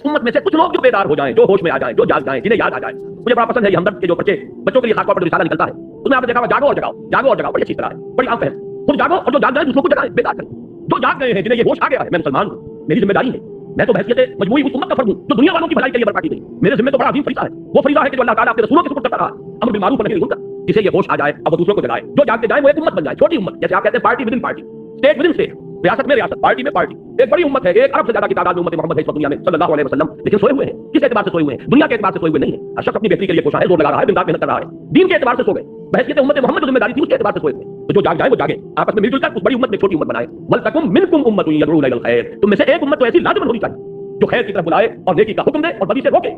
امت میں سے کچھ لوگ جو بیدار ہو جائیں، جو ہوش میں آ جائیں، جو جاگ جائیں، جنہیں یاد آ جائے. مجھے بڑا پسند ہے یہ ہمدرد کے جو بچوں کے لیے خاص طور پر رسالہ نکلتا ہے، اس میں آپ نے دیکھا جاگو اور جگاؤ، جاگو اور جگاؤ، بڑی اچھی طرح ہے، بڑی عام ہے. خود جاگو اور جو جاگ جائیں دوسروں کو جگائیں، بیدار کریں. جو جاگ گئے ہیں، جنہیں یہ ہوش آ گیا ہے، میں مسلمان ہوں، میری ذمہ داری ہے، میں تو بحیثیت مجموعی اس امت کا فرد ہوں جو دنیا والوں کی بھلائی کے لیے برپا کی گئی. میرے ذمہ تو بڑا عظیم فریضہ ہے. وہ فریضہ ہے کہ جو اللہ تعالیٰ اپنے رسولوں کے سپرد کرتا رہا، امر بالمعروف و نہی عن المنکر، جسے یہ ہوش آ جائے اب وہ دوسروں کو جگائے. جو جاگتے جائیں وہ ایک امت بن جائے، چھوٹی امت، جیسے آپ کہتے ہیں party with in party, state with in state, ریاست میں ریاست، پارٹی میں پارٹی. ایک بڑی امت ہے، 1 ارب سے زیادہ کی تعداد میں امت محمد ہے اس دنیا میں صلی اللہ علیہ وسلم. لیکن سوئے ہوئے ہیں. کس اعتبار سے سوئے ہوئے ہیں؟ دنیا کے اعتبار سے سوئے ہوئے نہیں ہیں. اشرف اپنی بہتری کے لیے کوشاں ہے، زور لگا رہا ہے، دن رات محنت کر رہا ہے. دین کے اعتبار سے سو گئے. بحیثیت امت محمد جو ذمہ داری تھی اس کے اعتبار سے سوئے ہوئے. تو جو جاگ جائے وہ جاگے، آپس میں مل جل کر اس بڑی امت میں چھوٹی امت بنائے. ولتکم منکم امۃ یدعون الی الخیر، تم میں سے ایک امت تو ایسی لازمن ہونی چاہیے جو خیر کی طرف بلائے اور نیکی کا حکم دے اور بدی سے روکے.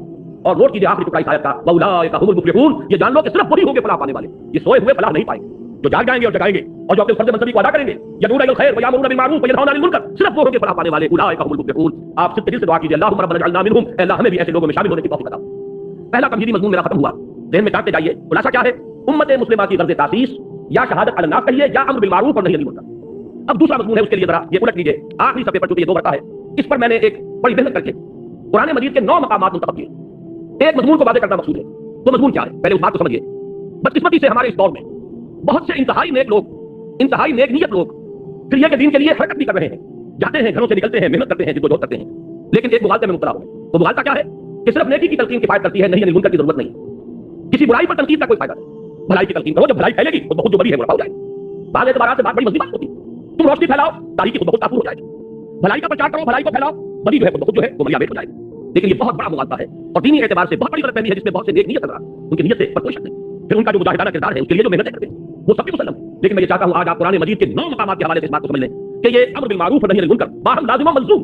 اور نوٹ کیجیے آخری ٹکڑا آیت کا، واولئک هم المفلحون، یہ جان لو کہ صرف وہی ہوں گے فلاح پانے والے. یہ سوئے ہوئے فلاح نہیں پائیں گے. جو جاگ جائیں گے اور جگائیں گے اور جو اپنے فرض منصبی کو ادا کریں گے، یدعون الی الخیر ویامرون بالمعروف وینہون عن المنکر، صرف وہ ہوں گے فلاح پانے والے. اولئک هم المفلحون. آپ صرف دل سے دعا کیجیے، اللهم ربنا اجعلنا منهم، اے اللہ ہمیں بھی ایسے لوگوں میں شامل ہونے کی توفیق عطا. پہلا تمہیدی مضمون میرا ختم ہوا. ذہن میں ٹانکتے جائیے، خلاصہ کیا ہے؟ امت مسلمہ کی غرض تاسیس یا شہادت علی الناس کہیے یا امر بالمعروف اور نہی عن المنکر. اب دوسرا مضمون ہے، اس کے لیے ذرا یہ الٹ لیجیے. آخری صفحے پر چونکہ یہ 2 برتا ہے، اس پر میں نے ایک بڑی محنت کر کے قرآن مجید کے 9 مقامات منتخب کیے. ایک مضمون کو واضح کرنا مقصود ہے. وہ مضمون کیا ہے؟ پہلے اس بات کو سمجھیے. بدقسمتی سے ہمارے اس دور میں بہت سے انتہائی نیک لوگ، انتہائی نیک نیت لوگ فریے کے دین کے لیے حرکت بھی کر رہے ہیں، جاتے ہیں، گھروں سے نکلتے ہیں، محنت کرتے ہیں، جدوجہد کرتے ہیں، لیکن ایک مغالطے میں مبتلا ہو گئے. وہ مغالطہ کیا ہے کہ صرف نیکی کی تلقین کفایت کرتی ہے، نہی عن المنکر کی ضرورت نہیں. کسی برائی پر تنقید کا کوئی فائدہ نہیں. بھلائی کی تلقین کرو، جب بھلائی پھیلے گی تو بہت جو بری ہے وہ رفع ہو جائے گی. بعض اعتبارات سے بات بڑی مزید بات ہوتی ہے. تم روشنی پھیلاؤ، تاریکی خود بخود کافور ہو جائے گی. بھلائی کا پرچار کرو، بھلائی کو پھیلاؤ، بری جو ہے خود بخود جو ہے وہ ملیامت ہو جائے گی. لیکن یہ بہت بڑا مغالطہ ہے اور دینی اعتبار سے بہت بڑی غلط فہمی ہے، جس میں بہت سے نیک نیت نظر ان کی نیت سے پر کوئی شک نہیں. پھر ان کا جو مجاہدانہ کردار ہے، اس کے لیے جو محنت کرتے ہیں وہ سب بھی مسلم ہے. لیکن میں یہ چاہتا ہوں آج آپ قرآن مجید کے 9 مقامات کے حوالے سے اس بات کو سمجھ لیں کہ یہ امر بالمعروف اور نہی عن المنکر باہم لازم و ملزوم.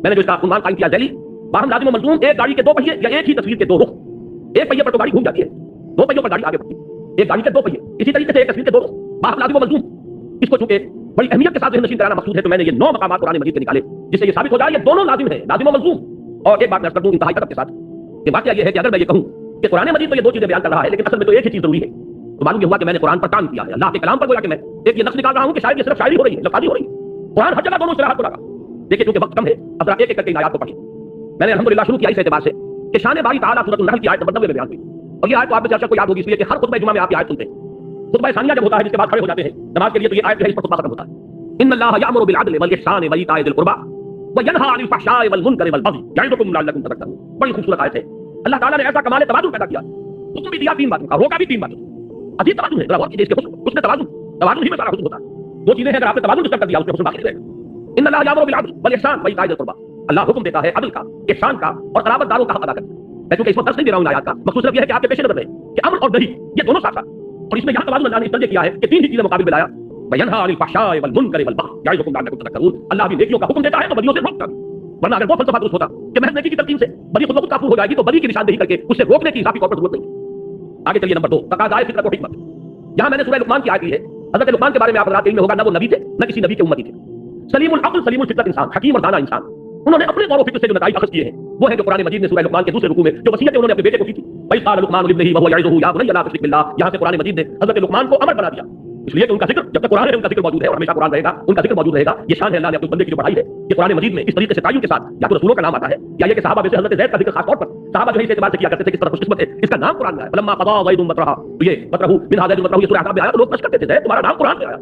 میں نے جو اس کا عنوان قائم کیا ذیلی، باہم لازم و ملزوم، ایک گاڑی کے 2 پہیے یا ایک ہی تصویر کے 2 رخ. ایک پہیے پر تو گاڑی گھوم جاتی ہے، 2 پہیوں پر گاڑی آگے بڑھتی ہے. ایک گاڑی کے 2 پہیے، اسی طریقے سے ایک تصویر کے 2 رخ، باہم لازم و ملزوم. اس کو چونکہ بڑی اہمیت کے ساتھ ذہن نشین کرانا مقصود ہے، تو میں نے یہ 9 مقامات قرآن مجید کے نکالے جس سے یہ ثابت ہو جائے یہ دونوں لازم ہیں، لازم و ملزوم. اور ایک بات میں عرض کر دوں انتہائی ادب کے ساتھ کہ واقعہ یہ ہے کہ اگر میں یہ کہوں کہ قرآن مجید تو یہ 2 چیزیں بیان کر رہا ہے، لیکن اصل میں تو ایک ہی چیز ضروری ہے، تو معلوم یہ ہوا کہ میں نے قرآن پر کام کیا ہے. اللہ کے کلام پر گویا کہ میں ایک یہ نقص نکال رہا ہوں کہ شاید یہ صرف شاعری ہو رہی ہے، لفظی ہو رہی ہے. قرآن ہر جگہ دونوں اصطلاحات کو لگا. دیکھیے چونکہ وقت کم ہے، اب ذرا ایک ایک کر کے ان آیات کو پڑھیں. میں نے الحمدللہ شروع کیا اس اعتبار سے کہ شان باری تعالیٰ سورۃ النحل کی آیت نمبر 90 میں بیان ہوئی. اور یہ آیت تو آپ میں کو یاد ہوگی اس لیے کہ ہر خطبہ جمعہ میں آپ یہ آیت سنتے ہیں. خطبہ ثانیہ جب ہوتا ہے جس کے بعد کھڑے ہو جاتے ہیں نماز کے لیے، تو یہ آیت جو ہے اس پر خطبہ ختم ہوتا ہے. ان اللہ یأمر بالعدل والاحسان وایتاء ذی القربى وینہی عن الفحشاء والمنکر والبغی یعظکم لعلکم تذکرون. بڑی خوبصورت آیت ہے. اللہ تعالیٰ نے ایسا کمال توازن پیدا کیا، حکم بھی دیا 3 باتوں کا، روکا بھی 3 باتوں کا. عجیب توازن ہے. ذرا غور کیجیے اس کے حسن توازن ہی میں سارا حسن ہوتا ہے. 2 چیزیں ہیں، اگر آپ نے توازن ڈسٹرب کر دیا اس میں حسن باقی نہیں رہے گا. ان اللہ یأمر بالعدل والاحسان وایتاء ذی القربى، اللہ حکم دیتا ہے عدل کا، احسان کا اور قرابت داروں کا حق ادا کرنے کا. میں چونکہ اس وقت درس نہیں دے رہا ہوں آیات کا، مقصود صرف یہ ہے کہ آپ کے پیش نظر رہے کہ امر اور نہی یہ دونوں ساتھ ساتھ. اور اس میں یہاں توازن اللہ نے اس طرح کیا ہے کہ 3 ہی چیزیں مقابل میں لایا. وینہی عن الفحشاء والمنکر والبغی یعظکم لعلکم تذکرون. اللہ بھی نیکیوں کا حکم دیتا ہے تو بدیوں سے روکتا ہے. ورنہ اگر وہ فلسفہ درست ہوتا کہ محض نیکی کی تلقین سے بدی خود بخود کافور ہو جائے گی، تو بدی کی نشاندہی کر کے اسے روکنے کی اضافی طور پر ضرورت نہیں. آگے چلیے نمبر 2، تقاضائے فطرت و حکمت. یہاں میں نے سورہ لقمان کی آیت لی ہے. حضرت لقمان کے بارے میں آپ حضرات علم میں ہوگا، نہ وہ نبی تھے نہ کسی نبی کے امتی تھے. سلیم العقل سلیم الفطرت انسان، حکیم اور دانا انسان. انہوں نے اپنے غور و فکر سے جو نتائج اخذ کیے ہیں وہ ہے جو قرآن مجید نے سورہ لقمان کے دوسرے رکوع میں جو وصیت انہوں نے اپنے بیٹے کو کی تھی، وَإِذْ قَالَ لُقْمَانُ لِابْنِهِ وَهُوَ يَعِظُهُ يَا بُنَيَّ لَا تُشْرِكْ بِاللَّهِ. یہاں سے قرآن مجید نے حضرت لقمان کو امر بنا دیا، اس لیے کہ ان کا ذکر جب تک قرآن ہے ان کا ذکر موجود ہے اور ہمیشہ قرآن رہے گا، ان کا ذکر موجود رہے گا. یہ شان ہے اللہ نے اپنے بندے کی جو بڑھائی ہے کہ قرآن مجید میں اس طریقے سے تعین کے ساتھ یا تو رسولوں کا نام آتا ہے یا یہ کہ صحابہ میں سے حضرت زید کا ذکر خاص طور پر صحابہ جو ہے اس اعتبار سے کیا کرتے تھے کہ اس طرح خوش قسمت ہے اس کا نام قرآن میں آیا. فلما قضى زید مطرها، تو یہ مطرہ من هذا المطرہ یہ سورہ احزاب میں آیا تو لوگ نش کرتے تھے زید تمہارا نام قرآن میں آیا.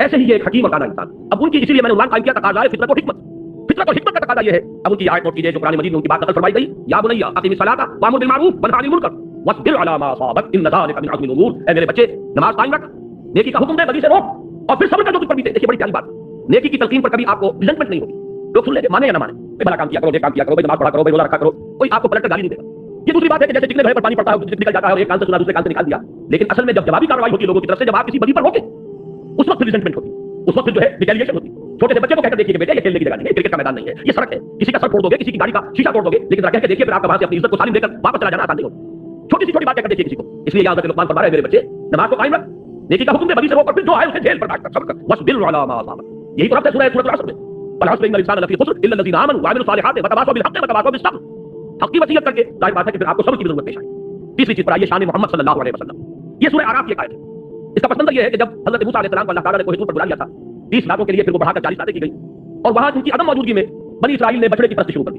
ایسے ہی یہ ایک حکیم اور دانا انسان. اب ان کی اسی لیے میں نے عنوان قائم کیا تقاضائے فطرت و حکمت. فطرت اور حکمت کا تقاضا یہ ہے. اب ان کی آیت نوٹ کیجیے جو قرآن مجید میں ان کی بات نقل فرمائی گئی، یا بنی اقیم الصلاۃ وامر بالمعروف وانہی عن المنکر واصبر علی ما اصابک ان ذلک من عزم الامور. اے میرے بچے نماز قائم رکھ، نیکی کا حکم دے، بدی سے روک، اور پھر صبر کر جو تجھ پر بیتے. دیکھیے بڑی پیاری بات، نیکی کی تلقین پر کبھی آپ کو ریزنٹمنٹ نہیں ہوگی. لوگ سن لیں گے مانے یا نہ مانے، بھلا کام کیا کرو، نیک کام کیا کرو، نماز پڑھا کرو، روزہ رکھا کرو، کوئی آپ کو پلٹ کر گالی نہیں دے گا. یہ دوسری بات ہے کہ جیسے چکنے بھرے پر پانی پڑتا ہے نکل جاتا ہے اور ایک کان سے سنا دوسرے کان سے نکال دیا. لیکن اصل میں جب جوابی کارروائی ہوتی ہے لوگوں کی طرف سے، جب آپ کسی بدی پر روکیں اس وقت ریزنٹمنٹ ہوتی ہے، اس وقت جو ہے ریٹیلیشن ہوتی ہے. چھوٹے سے بچے کو کہہ کر دیکھیے کہ بیٹے یہ کھیلنے کی جگہ نہیں ہے، کرکٹ کا میدان نہیں ہے، یہ سڑک ہے. کسی کا سر پھوڑ دو گے، کسی کی گاڑی کا شیشہ توڑ دو گے، لیکن ذرا کہہ کے دیکھیے پھر آپ کا وہاں سے اپنی عزت کو سالم دے کر واپس چلا جانا آسان نہیں ہوتا. چھوٹی سی چھوٹی بات کہہ کر دیکھیے کسی کو. اس لیے حضرت لقمان فرما رہے ہیں میرے بچے نماز کو قائم رکھ، نیکی کا حکم دے، بدی سے روک، اور پھر جو ہے اسے جھیل پر بیٹھ کر صبر کر. واصبر علی ما اصابک. یہی تو رب ہے سورۃ العصر میں، والعصر ان الانسان لفی خسر الا الذین آمنوا وعملوا الصالحات وتواصوا بالحق وتواصوا بالصبر. حق کی وصیت کر کے ظاہر بات ہے کہ پھر آپ کو صبر کی ضرورت پیش آئے. تیسری چیز پر آئیے شان محمد صلی اللہ علیہ وسلم. یہ سورہ اعراف کی ایک آیت ہے. اس کا پس منظر یہ ہے کہ جب حضرت موسیٰ علیہ السلام کو اللہ تعالیٰ نے کوہ طور پر بلا لیا تھا 30 راتوں کے لیے، پھر وہ بڑھا کر 40 راتیں کی گئی، اور وہاں ان کی عدم موجودگی میں بنی اسرائیل نے بچڑے کی پرست شروع کر دی.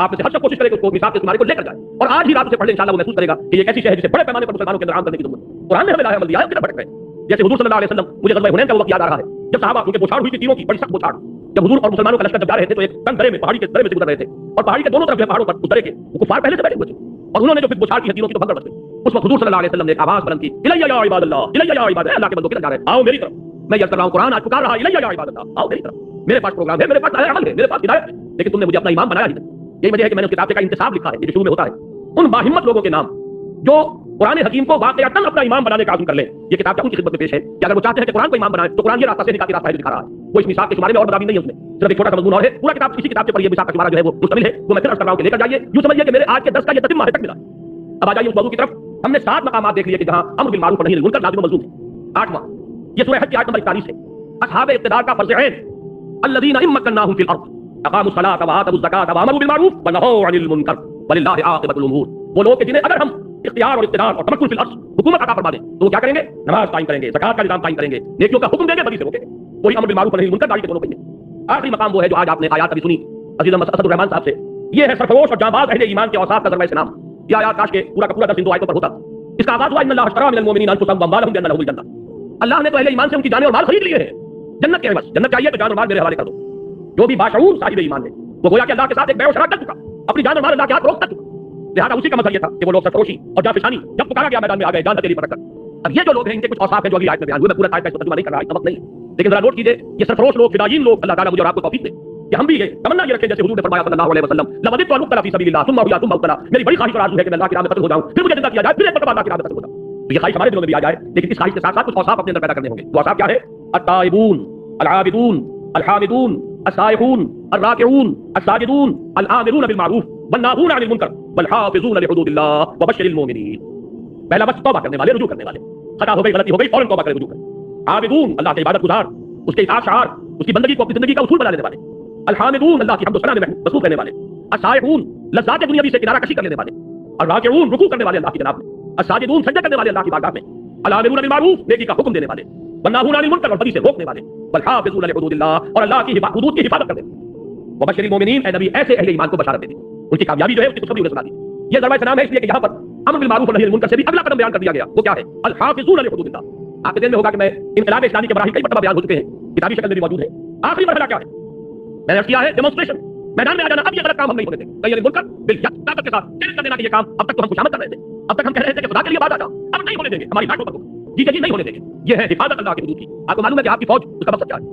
آپ سے ہر شخص کوشش کرے کہ اس کو مثال کے تمہارے کو لے کر جائے، اور آج ہی رات سے پڑھ لے انشاءاللہ وہ محسوس کرے گا کہ یہ ایک ایسی شے ہے جسے بڑے پیمانے پر مسلمانوں کے اندر عام کرنے کی ضرورت ہے۔ قرآن نے ہمیں لایا عمل دیا ہے، کتنا بھٹک رہے ہیں۔ جیسے حضور صلی اللہ علیہ وسلم، مجھے غزوہ حنین کا وقت یاد آ رہا ہے جب صحابہ ان کے بوچھاڑ ہوئی تھی، تینوں کی بڑی سخت بوچھاڑ، جب حضور اور مسلمانوں کا لشکر جب جا رہے تھے تو ایک تنگ درے میں، پہاڑی کے درے میں سے گزر رہے تھے، اور پہاڑی کے دونوں طرف پہاڑوں پر اترے کے وہ کفار پہلے سے بیٹھے ہوئے تھے، اور انہوں نے جو پھر بوچھاڑ کی ہے تینوں کی تو بھگدڑ بچ گئی۔ اس وقت حضور صلی اللہ علیہ وسلم نے ایک آواز بلند کی، الیہ یا عباد اللہ، الیہ یا عباد اللہ، اللہ کے بندوں کدھر جا رہے ہیں؟ آؤ میری طرف۔ میں یہ کر رہا ہوں، قرآن آج پکار رہا ہے، الیہ یا عباد اللہ، آؤ میری طرف، میرے پاس پروگرام ہے، میرے پاس عمل ہے، میرے پاس ہدایت ہے، لیکن تم نے مجھے اپنا امام بنایا ہی نہیں۔ یہی وجہ ہے کہ میں نے اس کتاب کا انتصاب لکھا ہے، یہ جو شروع میں ہوتا ہے ان باہمت لوگوں کے نام جو قرآن حکیم کو واقعتاً اپنا امام بنانے کا عزم کر لیں۔ یہ کتاب ان کی خدمت میں پیش ہے کہ اگر وہ چاہتے ہیں کہ قرآن کو امام بنائیں تو قرآن یہ راستہ سے نکال کے راستہ دکھا رہا ہے۔ وہ اس مثال کے شمارے میں اور مضامین نہیں ہے، اس میں صرف ایک چھوٹا سا مضمون اور ہے، پورا کتاب اسی کتاب کے پر یہ مثال کا شمارہ جو ہے وہ مشتمل ہے، وہ میں پھر عرض کر رہا ہوں کہ لے کر جائیے، یوں سمجھیے کہ میرے آج کے درس کا یہ تتمہ ہے، تک ملا۔ اب آ جائیے اس موضوع کی طرف۔ ہم نے 7 مقامات دیکھ لیے کہ جہاں امر بالمعروف اور نہی عن المنکر لازم و ملزوم ہے۔ 8واں یہ سورہ حج کی آیت نمبر 41 ہے، اصحاب اقتدار کا فرض عین الذین ان مکناہم فی الارض اقاموا الصلاۃ وآتوا الزکاۃ وامروا بالمعروف ونہوا عن المنکر وللہ عاقبۃ الامور۔ وہ لوگ کہ جنہیں اگر ہم اختیار اور اقتدار اور تمکن فی الارض حکومت عطا فرما دیں تو وہ کیا کریں گے؟ نماز قائم کریں گے، زکات کا نظام قائم کریں گے، نیکیوں کا حکم دیں گے، بدی سے روکیں گے، وہی امر بالمعروف اور نہی عن المنکر داڑھی کے دونوں پہ۔ آخری مقام وہ ہے جو آج آپ نے آیات ابھی سنی عزیز اسد الرحمان صاحب سے، یہ ہے سرفروش اور جانباز اہل ایمان کے اوصاف کا ذروہ نام۔ یہ آیات کاش کے پورا کا پورا درس ان 2 آیتوں پر ہوتا۔ اس کا آغاز ہوا ان اللہ اشتری من المؤمنین انفسهم واموالهم بان لهم الجنہ، اللہ نے تو اہل ایمان سے ان کی جانیں اور مال خرید لیے ہیں جنت کے عوض۔ جنت چاہیے تو جان اور مال میرے حوالے کر دو۔ جو بھی باشعور صاحب ایمان ہے وہ گویا کہ اللہ کے ساتھ ایک بیع و شراء کر چکا، اپنی جان اور مال اللہ کے ہاتھ فروخت کر چکا۔ لہٰذا اسی کا مطلب یہ تھا کہ وہ لوگ سرفروشی اور جانفشانی جب پکارا گیا میدان میں آ گئے جان ہتھیلی پر رکھ کر۔ اب یہ جو لوگ ہیں ان کے کچھ اوصاف ہیں جو اگلی آیت میں بیان ہوئے، میں پورا آیت کا ترجمہ نہیں کر رہا، اس وقت نہیں، لیکن ذرا نوٹ کیجیے یہ سرفروش لوگ، فدائین لوگ، اللہ تعالیٰ مجھے اور آپ کو توفیق دے کہ ہم بھی یہ تمنا یہ رکھیں جیسے حضور نے فرمایا صلی اللہ علیہ وسلم، لوددت ان اقتل فی سبیل اللہ ثم احیا ثم ابتلی، میری بڑی خواہش اور آرزو ہے کہ میں اللہ کی راہ میں قتل ہو جاؤں، پھر مجھے زندہ کیا جائے، پھر ایک مرتبہ اللہ کی راہ میں قتل ہو جاؤں۔ تو یہ خواہش ہمارے دلوں میں بھی آ جائے، لیکن اس خواہش کے ساتھ ساتھ کچھ اوصاف اپنے اندر پیدا کرنے ہوں گے۔ وہ اوصاف کیا ہے؟ التائبون العابدون الحامدون السائحون الراکعون الساجدون الآمرون بالمعروف والناہون عن المنکر والحافظون لحدود اللہ وبشر المؤمنین۔ پہلا بس توبہ کرنے والے، رجوع کرنے والے، خطا ہو گئی، غلطی ہو گئی، فوراً توبہ کرے، رجوع کرے۔ عابدون اللہ کے عبادت گزار، اس کے اطاعت شعار، اس کی بندگی کو اپنی زندگی کا اصول بنا لینے والے۔ الحامدون اللہ کی حمد و ثنا میں مصروف رہنے والے۔ السائحون لذات دنیاوی سے کنارہ کشی کر لینے والے۔ الراکعون رکوع کرنے والے اللہ کی جناب میں۔ الساجدون سجدہ کرنے والے اللہ کی بارگاہ میں۔ الآمرون بالمعروف نیکی کا حکم دینے والے، والناہون عن المنکر اور بدی سے روکنے والے، والحافظون لحدود اللہ اور اللہ کی حدود کی حفاظت کرنے والے۔ وبشر المؤمنین، اے نبی ایسے اہل ایمان کو بشارت دے دی، ان کی کامیابی جو ہے اس کی خوشخبری انہیں سنا دی۔ یہ ضرورت نام ہے اس لیے کہ یہاں پر امر بالمعروف اور نہی عن المنکر سے بھی اگلا قدم بیان کر دیا گیا، وہ کیا ہے؟ الحافظون لحدود اللہ۔ آپ کے ذہن میں ہوگا کہ میں انقلاب اسلامی کے مراحل کئی مرتبہ بیان ہو چکے ہیں، کتابی شکل میں بھی موجود ہے۔ آخری مرحلہ کیا ہے؟ میں نے کیا ہے ڈیمونسٹریشن، میدان میں آ جانا۔ اب یہ غلط کام ہم نہیں ہونے دیں گے، منکر بالید طاقت کے ساتھ چیلنج کر دینا کہ یہ کام اب تک تو ہم خوشامد کر رہے تھے، اب تک ہم کہہ رہے تھے کہ خدا کے لیے بات آ جاؤ، اب نہیں ہونے دیں گے، ہماری باتوں پر جی جی نہیں ہونے دیں گے۔ یہ ہے حفاظت اللہ کی حدود کی۔ آپ کو معلوم ہے کہ آپ کی فوج اس کا مقصد کیا ہے؟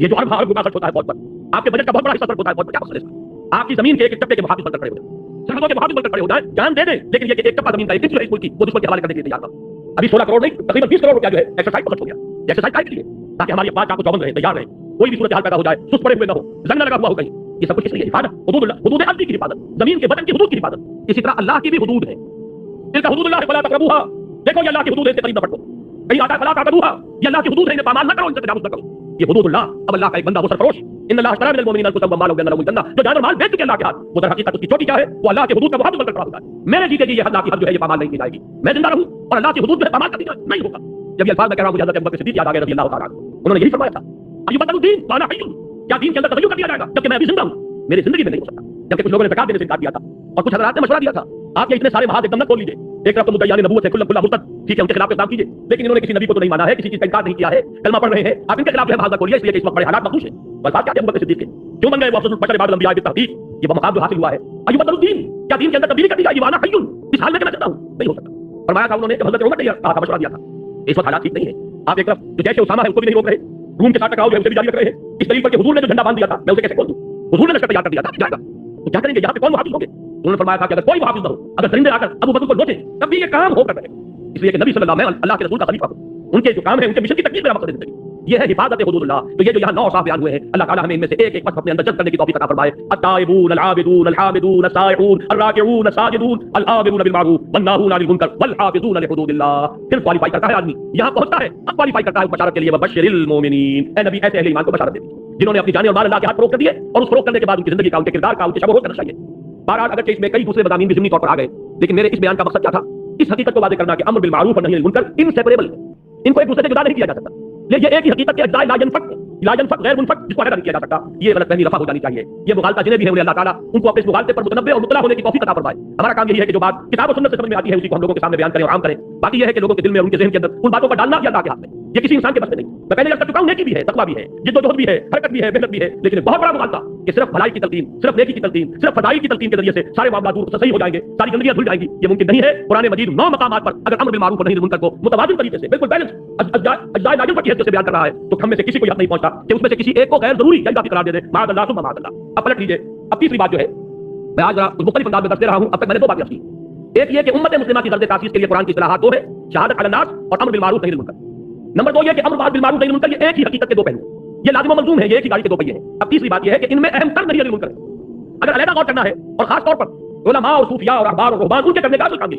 یہ جو ارب روپیہ خرچ ہوتا ہے فوج پر، آپ کے بجٹ کا بہت بڑا حصہ خرچ ہوتا ہے فوج پر، کیا مقصد ہے اس کا؟ آپ کی زمین کے ایک ٹکڑے کے محافظ بن کر کھڑے ہو جائیں، سرحدوں کے محافظ بن کر کھڑے ہو جائیں، جان دے دیں، لیکن یہ کہ ایک ٹکڑا زمین کا ایک جو ہے اس ملک کی وہ دشمن کے حوالے کرنے کے لیے تیار تھا۔ ابھی 16 کروڑ نہیں، تقریباً 20 کروڑ روپیہ جو ہے ایکسرسائز پر خرچ ہو گیا، ایکسرسائز کا کے لیے تاکہ ہماری افواج آپ کو چوبند رہے، تیار رہے، کوئی بھی صورتحال پیدا ہو جائے سست پڑے ہوئے نہ ہو، زنگ نہ لگا ہوا ہو کہیں۔ یہ سب کچھ اس لیے حفاظت، حدود اللہ، حدود ارضی کی حفاظت، زمین کے بدن کی حدود کی حفاظت۔ اسی طرح اللہ کی بھی حدود ہے، تلک حدود اللہ فلا تقربوها، دیکھو یہ اللہ کی حدود ہے، اس سے قریب نہ پڑھو، کہیں آتا فلا تعتدوها، یہ اللہ کی حدود ہے، انہیں پامال نہ کرو، ان سے تجاوز نہ کرو، یہ حدود اللہ۔ اب اللہ کا ایک بندہ وہ سرفروش، ان اللہ اشتری من المؤمنین انفسهم واموالهم بان لهم الجنہ، جو جان اور مال بیچ چکے اللہ کے ہاتھ، وہ در حقیقت اس کی چوٹی کیا ہے؟ وہ اللہ کی حدود کا محافظ بن کر کھڑا ہوتا ہے۔ میرے جیتے جی یہ اللہ کی حد جو ہے یہ پامال نہیں کی جائے گی، میں زندہ رہوں اور اللہ کی حدود جو ہے پامال کر دی جائے نہیں ہوگا۔ جب یہ الفاظ میں کہہ رہا ہوں مجھے حضرت ابوبکر صدیق یاد آ گئے رضی اللہ تعالیٰ عنہ، انہوں نے یہی فرمایا تھا، ایبدل الدین وانا حی، کیا دین کے اندر تغیر کر دیا جائے گا جبکہ میں ابھی زندہ ہوں؟ میری زندگی میں نہیں ہو سکتا۔ جبکہ کچھ لوگوں نے زکات دینے سے انکار کیا تھا اور کچھ حضرات نے مشورہ دیا تھا، آپ یہ اتنے سارے محاذ ایک دم نہ کھول لیجیے، ایک طرف تو مدعیان نبوت ہے کھلا کھلا مرتد، ٹھیک ہے ان کے خلاف اقدام کیجیے، لیکن انہوں نے کسی نبی کو تو نہیں مانا ہے، کسی چیز کا انکار نہیں کیا ہے، کلمہ پڑھ رہے ہیں، آپ ان کے خلاف جو ہے محاذ نہ کھولیے، اس لیے کہ اس وقت بڑے حالات مخدوش ہیں۔ بات کیا ہے ابوبکر صدیق کے کیوں بن گئے وہ افضل البشر بعد الانبیاء بالتحقیق؟ یہ وہ مقام جو حاصل ہوا ہے۔ ایبدل الدین، کیا دین کے اندر تبدیلی کر دی جائے گی؟ وانا حی، اس حال میں کہ میں زندہ ہوں نہیں ہو سکتا۔ فرمایا تھا انہوں نے کہ حضرت عمر نے کہا تھا، مشورہ دیا تھا، اس وقت حالات ٹھیک نہیں ہے، آپ ایک طرف جو جیسے اسامہ ہے اس کو بھی نہیں روک رہے، روم کے ساتھ ٹکراؤ جو ہے اسے بھی جاری رکھ رہے ہیں، اس دلیل پر کہ حضور نے جو جھنڈا باندھ دیا تھا میں اسے کیسے کھول دوں؟ حضور نے لشکر تیار کر دیا تھا، جائے گا تو کیا کریں گے؟ یہاں پہ کون محافظ ہوں گے؟ انہوں نے فرمایا تھا کہ اگر کوئی محافظ نہ ہو، اگر درندے آ کر ابو بکر کو لوٹیں تب بھی یہ کام ہو کر رہے، اس لیے کہ نبی صلی اللہ علیہ وسلم اللہ کے رسول کا خلیفہ ہوں، ان کے جو کام ہے ان کے مشن کی تکمیل میرا مقصد ہے زندگی، یہ ہے حفاظت حدود اللہ۔ تو یہ جو یہاں 9 اوصاف بیان ہوئے ہیں، اللہ تعالیٰ ہمیں ان میں سے ایک ایک وصف اپنے اندر جذب کرنے کی توفیق عطا فرمائے۔ التائبون العابدون الحامدون السائحون الراکعون الساجدون الآمرون بالمعروف والناہون عن المنکر والحافظون لحدود اللہ۔ پھر کوالیفائی کرتا ہے آدمی، یہاں پہنچتا ہے اب کوالیفائی کرتا ہے بشارت کے لیے، وبشر المؤمنین، اے نبی ایسے اہل ایمان کو بشارت دے دیجیے جنہوں نے اپنی جانیں اور مال اللہ کے ہاتھ فروخت کر دیے، اور اس فروخت کرنے کے بعد ان کی زندگی کا، ان کے کردار کا، ان کے شب و روز کا نشہ یہ۔ بہرحال اگرچہ اس میں کئی دوسرے مضامین بھی ضمنی طور پر آ گئے، لیکن میرے اس بیان کا مقصد کیا تھا؟ اس حقیقت کو واضح کرنا کہ امر بالمعروف اور نہی عن المنکر انسیپریبل ہے، ان کو ایک دوسرے سے جدا نہیں کیا جا سکتا، یہ ایک ہی حقیقت کے اجزاء لا ينفك، لا ينفق غیر منفق جس کو علیحدہ نہیں کیا جا سکتا، یہ غلط فہمی رفع ہو جانی چاہیے. یہ مغالطہ جنہیں بھی ہے انہیں اللہ تعالیٰ ان کو اپنے اس مغالطے پر متنبع اور مطلع ہونے کی توفیق عطا فرمائے. ہمارا کام یہی ہے کہ جو بات کتاب و سنت سے سمجھ میں آتی ہے اسی کو ہم لوگوں کے سامنے بیان کریں اور عام کریں. باقی یہ ہے کہ لوگوں کے دل میں اور ان کے ذہن کے اندر ان باتوں کو ڈالنا یا اللہ کے ہاتھ میں، یہ کسی انسان کے بس میں نہیں. میں پہلے کر چکا ہوں، نیکی بھی ہے، تقویٰ بھی ہے، جد و جہد بھی ہے، حرکت بھی ہے، محنت بھی ہے، لیکن بہت بڑا مغالطہ کہ صرف بھلائی کی تلقین، صرف نیکی کی تلقین، صرف فضائل کی تلقین کے ذریعے سے سارے معاملات دور صحیح ہو جائیں گے، ساری زندگیاں دھل جائیں گی. یہ ممکن نہیں ہے. قرآن مجید 9 مقامات پر اگر امر بالمعروف اور نہی عن المنکر کو متوازن طریقے سے بالکل بیلنس اجزاء ناجم کی حیثیت سے بیان کر رہا ہے تو ہم میں سے کسی کو یہ نہیں پہنچتا کہ اس میں سے کسی ایک کو غیر ضروری یا اضافی قرار دے دے. معاذ اللہ ثم معاذ اللہ. اب پلٹ لیجیے. اب تیسری بات جو ہے میں آج ذرا مختلف انداز میں درس دے رہا ہوں. اب تک میں نے 2 باتیں کی. ایک یہ کہ امت مسلمہ کی غرض تاسیس کے لیے قرآن کی اصطلاحات 2 ہے، شہادت علی الناس اور امر بالمعروف نہی عن المنکر. نمبر 2 یہ کہ امر بالمعروف نہی عن المنکر یہ ایک ہی حقیقت کے 2 پہلو، یہ لازم و ملزوم ہے، یہ ایک ہی گاڑی کے 2 پہیے ہیں. اب تیسری بات یہ ہے کہ ان میں اہم تر نہی عن المنکر ہے. اگر علیحدہ غور کرنا ہے اور خاص طور پر علماء اور صوفیاء اور احبار اور رہبان ان کے کرنے کا اصل کام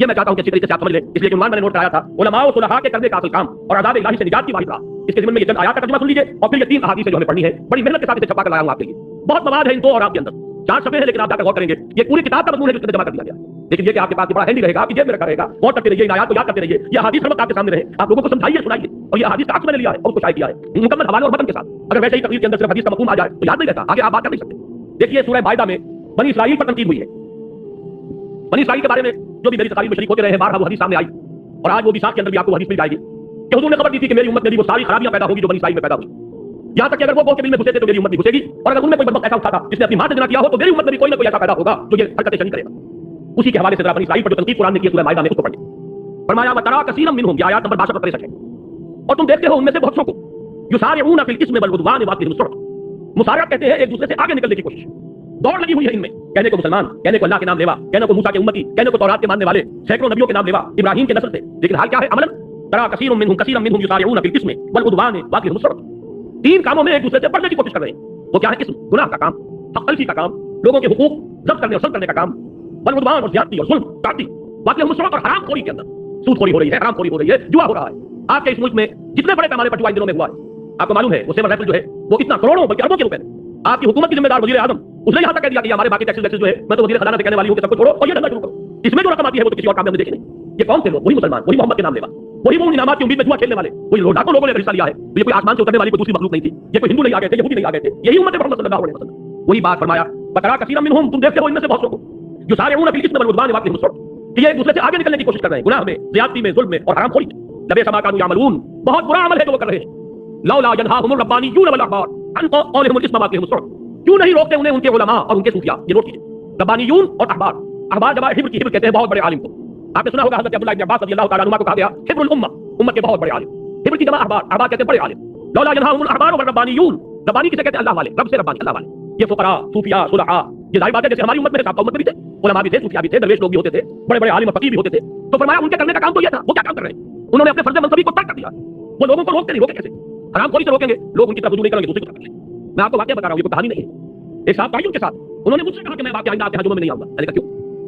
یہ میں چاہتا ہوں کہ اچھی طریقے سے آپ سمجھ لیں. اس لیے کہ عنوان میں نے نوٹ کرایا تھا علماء و صلحاء کے کرنے کا اصل کام اور عذاب الہی سے نجات کی واحد راہ. اس کے ضمن میں یہ چند آیات کا ترجمہ سن لیجیے اور پھر یہ 3 احادیث جو ہمیں پڑھنی ہے بڑی محنت کے ساتھ اسے چھپا کر لایا ہوں آپ کے لیے. بہت مواد ہے ان 2 اور آپ کے اندر 4 صفحے ہیں، لیکن آپ جا کر غور کریں گے یہ پوری کتاب کا مضمون ہے جو اس میں جمع کر دیا گیا. لیکن یہ کہ آپ کے پاس بڑا ہینڈی رہے گا، آپ کی جیب میں رکھا رہے گا، غور کرتے رہیے، ان آیات کو یاد کرتے رہیے. یہ احادیث ہر وقت آپ کے سامنے رہے، آپ لوگوں کو سمجھائیے سنائیے. اور یہ احادیث کا عکس میں نے لیا ہے اور اس کو شائع کیا ہے مکمل حوالے اور متن کے ساتھ. اگر ویسے ہی تقریر کے اندر صرف حدیث کا مفہوم آ جائے تو یاد نہیں رہتا، آگے آپ بات کر نہیں سکتے. دیکھیے سورہ مائدہ میں بنی اسرائیل پر تنقید ہوئی ہے. بنی اسرائیل کے بارے میں جو بھی میری تقاریر میں شریک ہوتے رہے ہیں بارہا وہ حدیث سامنے آئی اور آج وہ بھی ساتھ کے اندر بھی آپ کو حدیث مل جائے گی کہ حضور نے خبر دی تھی کہ میری امت میں بھی وہ ساری خرابیاں پیدا ہوگی جو بنی اسرائیل میں پیدا ہوئی. یہاں تک کہ اگر وہ قوم کے دل میں گھسے تھے تو میری امت بھی گھسے گی، اور اگر ان میں کوئی بدبخت ایسا اٹھا تھا جس نے اپنی ماں سے زنا کیا ہو تو میری امت میں بھی کوئی نہ کوئی ایسا پیدا ہوگا جو یہ حرکتیں شریک کرے گا. اسی کے حوالے سے ذرا بنی اسرائیل پر جو تنقید قرآن نے کی سورہ مائدہ میں اس کو پڑھیں. فرمایا وترى كثيرا منهم، یہ آیات نمبر 62 پر 63 ہے. اور تم دیکھتے ہو ان میں سے بہت سو کو یسارعون فی الاثم والعدوان واکلهم السحت، مسارعت کہتے ہیں ایک دوسرے سے آگے نکلنے کی کوشش، دوڑ لگی ہوئی ہے ان میں. کہنے کو مسلمان، کہنے کو اللہ کے نام لیوا، کہنے کو موسیٰ کے امتی، کہنے کو تورات کے ماننے والے، سینکڑوں نبیوں کے نام لیوا، ابراہیم کے نسل سے. لیکن حال کیا ہے عملاً؟ ترى كثيرا منهم يسارعون في الاثم والعدوان واكلهم السحت. 3 کاموں میں ایک دوسرے سے بڑھنے کی کوشش کر رہے ہیں. وہ کیا ہے؟ اسم، گناہ کا کام، حق تلفی کا کام، لوگوں کے حقوق ضبط کرنے اور سلب کرنے کا کام، والعدوان اور زیادتی اور ظلم تعدی، واكلهم السحت اور حرام خوری کے اندر سود خوری ہو رہی ہے، حرام خوری ہو رہی ہے، جوا ہو رہا ہے. آپ کے اس ملک میں جتنے بڑے پیمانے پر جوا ان دنوں میں ہوا ہے آپ کو معلوم ہے. وہ سیور رائفل جو ہے وہ اتنا کروڑوں بلکہ اربوں کے روپے آپ کی حکومت کی ذمہ دار وزیر اعظم اس نے یہاں تک کہہ دیا کہ ہمارے باقی ٹیکس جو ہے میں تو وزیر خزانہ سے کہنے والی ہوں کہ سب کو چھوڑو اور یہ دھندا شروع کرو. اس میں جو رقم آتی ہے وہ تو کسی اور کام میں ہم نے دیکھی نہیں. یہ کون سے لوگ؟ وہی مسلمان، وہی محمد کے نام لیوا، وہی وہ انعامات کی امید میں جوا کھیلنے والے، وہی لاکھوں لوگوں نے حصہ لیا ہے. یہ کوئی آسمان سے اترنے والی کوئی دوسری مخلوق نہیں تھی، یہ کوئی ہندو نہیں آ گئے تھے، یہودی نہیں آ گئے تھے، یہی امت محمد صلی اللہ علیہ وسلم. وہی بات فرمایا وترى كثيرا منهم، تم دیکھتے ہو ان میں سے بہت لوگوں کو یسارعون فی الاثم والعدوان واکلهم السحت، کہ یہ ایک دوسرے سے آگے نکلنے کی کوشش کر رہے ہیں گناہ میں، زیادتی میں، ظلم میں اور حرام خوری میں. لبئس ما كانوا يعملون، بہت برا عمل ہے جو وہ کر رہے ہیں. لولا ينهاهم الربانيون والاحبار عن قولهم الاثم واكلهم السحت، کیوں نہیں روکتے انہیں ان کے علماء اور ان کے صوفیاء. یہ نوٹ کیجیے، ربانیون اور احبار. احبار جمع حبر کی، حبر کہتے ہیں بہت بڑے عالم کو. آپ نے سنا ہوگا حضرت عبداللہ بن عباس رضی اللہ تعالیٰ عنہما کو کہا گیا حبر الامہ، امت کے بہت بڑے عالم. حبر کی جمع احبار، احبار کہتے ہیں بڑے عالم. لولا ينهاهم الاحبار والربانيون، ربانی کسے کہتے ہیں؟ اللہ والے، رب سے ربانی، اللہ والے. یہ فقراء، صوفیاء، صلحاء، یہ ظاہر بات ہے جیسے ہماری امت میں صاحب امت میں بھی تھے، علماء بھی تھے، صوفیاء بھی تھے، درویش لوگ بھی ہوتے تھے، بڑے بڑے عالم اور فقیر بھی ہوتے تھے. تو فرمایا ان کے کرنے کا کام تو یہ تھا. وہ کیا کام کر رہے ہیں؟ انہوں نے اپنے فرض منصبی کو ترک کر دیا. وہ لوگوں کو روکتے نہیں، روکے کیسے؟ حرام خوری سے روکیں گے، لوگ ان کی طرف رجوع نہیں کریں گے، دوسری کو کر لیں. میں آپ کو واقعہ بتا رہا ہوں، یہ کوئی کہانی نہیں ہے. ایک صاحب بھائیوں کے ساتھ انہوں نے مجھ سے کہا کہ میں واقعہ آئندہ آپ کے حجوں میں نہیں آؤں گا. میں نے کہا کیوں؟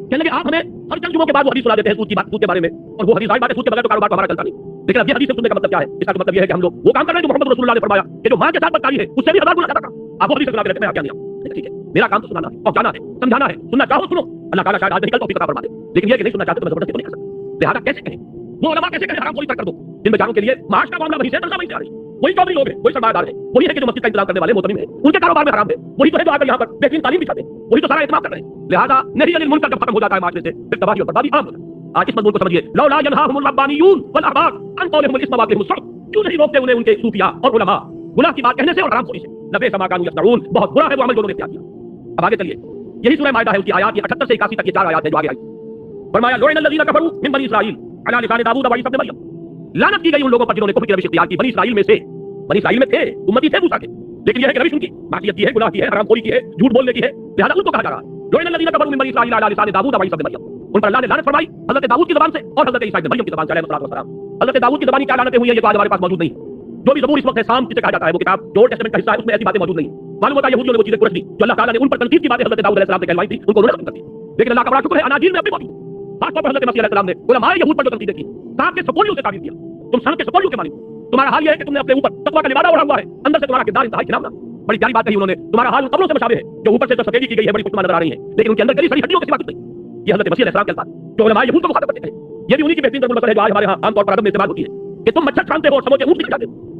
کہنے لگے آپ ہمیں ہر چند جمعوں کے بعد وہ حدیث سنا دیتے ہیں سود کی بات، سود کے بارے میں، اور وہ حدیث ظاہر بات ہے سود کے بغیر تو کاروبار ہمارا چلتا نہیں. لیکن اب یہ حدیث سے سننے کا مطلب کیا ہے؟ اس کا مطلب یہ ہے کہ ہم لوگ وہ کام کر رہے ہیں جو محمد رسول اللہ نے فرمایا کہ جو ماں کے ساتھ بدکاری ہے اس سے بھی 1000 گنا زیادہ کام. آپ وہ حدیث سنا کے رہتے ہیں، میں کیا نہیں آؤں. ٹھیک ہے، میرا کام تو سنانا ہے، پہنچانا ہے، سمجھانا ہے. سننا چاہو سنو، اللہ تعالیٰ شاید آج نہیں کل توفیق عطا فرما دے. لیکن یہ کہ نہیں سننا چاہتے تو میں زبردستی تو نہیں کر سکتا. لہٰذا کیسے کہیں وہ علماء کیسے کہیں حرام خوری ترک کر دو؟ جن بیچاروں کے لیے معاش کا معاملہ وہی سے تنخواہ وہی سے آ رہی ہے، وہی چودھری لوگ ہیں، وہی سرمایہ دار ہیں، وہی ہے کہ جو مسجد کا انتظام کرنے والے محترم ہیں، ان کے کاروبار میں حرام ہے، وہی تو ہے جو آ کر یہاں پر بہترین تعلیم بھی چاہتے ہیں، وہی تو سارا اہتمام کر رہے ہیں. لہٰذا نہی عن المنکر جب ختم ہو جاتا ہے معاشرے سے پھر تباہی اور بربادی عام ہوتا ہے. آج اس مضمون کو سمجھیے. لولا ينهاهم الربانيون والاحبار عن قولهم الاثم واكلهم السحت، کیوں نہیں روکتے انہیں ان کے صوفیاء اور علماء گناہ کی بات کہنے سے اور حرام خوری سے. لبئس ما كانوا يصنعون، بہت برا ہے وہ عمل جو انہوں نے اختیار کیا. اب آگے چلیے، یہی سورہ مائدہ ہے، اس کی آیات یہ 78 سے 81 تک یہ 4 آیات ہیں جو آگے آئی. فرمایا لعن الذين كفروا من بني اسرائيل على لسان داؤد وعيسى ابن مريم، لعنت کی گئی ان لوگوں پر جنہوں نے کفر کی روش اختیار کی بنی اسرائیل میں سے. بنی اسرائیل میں تھے، امتی تھے موسیٰ کے، لیکن یہ ہے کہ روش ان کی معصیت کی ہے، گناہ کی ہے، حرام خوری کی ہے، جھوٹ بولنے کی ہے. لہذا ان کو کہا جا رہا ہے لعن الذين كفروا من بني اسرائيل على لسان داؤد وعيسى ابن مريم، ان پر اللہ نے لعنت فرمائی حضرت داؤد کی زبان سے اور حضرت عیسیٰ ابن مریم کی زبان سے علیہ السلام. حضرت داؤد کی زبانی کیا لعنتیں ہوئی ہیں یہ تو آج ہمارے پاس موجود نہیں. جو بھی زبور اس وقت ہے سام جسے کہا جاتا ہے، وہ کتاب جو اولڈ ٹیسٹمنٹ کا حصہ ہے، اس میں ایسی باتیں موجود نہیں. معلوم ہوتا ہے یہودیوں نے وہ چیزیں کچھ دی جو اللہ تعالیٰ نے ان پر تنقید کی باتیں حضرت داؤد علیہ السلام سے کہلوائی تھی، ان کو انہوں نے ختم کر دی. لیکن اللہ کا بڑا شکر ہے اناجیل میں اپنی موجود ہے. خاص طور پر حضرت مسیح علیہ السلام نے علماء یہود پر جو تنقیدیں کی، صاحب کے سپولیوں سے تعبیر کیا. تم سن کے سپولیوں کے مانو، تمہارا حال یہ ہے کہ تم نے اپنے اوپر تقویٰ کا لبادہ اوڑھا ہوا ہے، اندر سے تمہارا کردار انتہائی خراب. بڑی پیاری بات کہی انہوں نے. تمہارا حال ان قبروں سے مشابہ ہے جو اوپر سے تو سفیدی کی گئی ہے، بڑی خوشنما نظر آ رہی ہیں، لیکن ان کے اندر کئی ساری ہڈیوں کے سوا کچھ نہیں. یہ حضرت مسیح علیہ السلام کے الفاظ جو علماء یہود کو مخاطب کرتے ہیں. یہ بھی انہی کی بہترین ضرورت ہے جو آج ہمارے ہاں عام طور پر ادب میں استعمال ہوتی ہے کہ تم مچھر چھانتے ہو اور سمجھے اونٹ نہیں کھاتے ہو.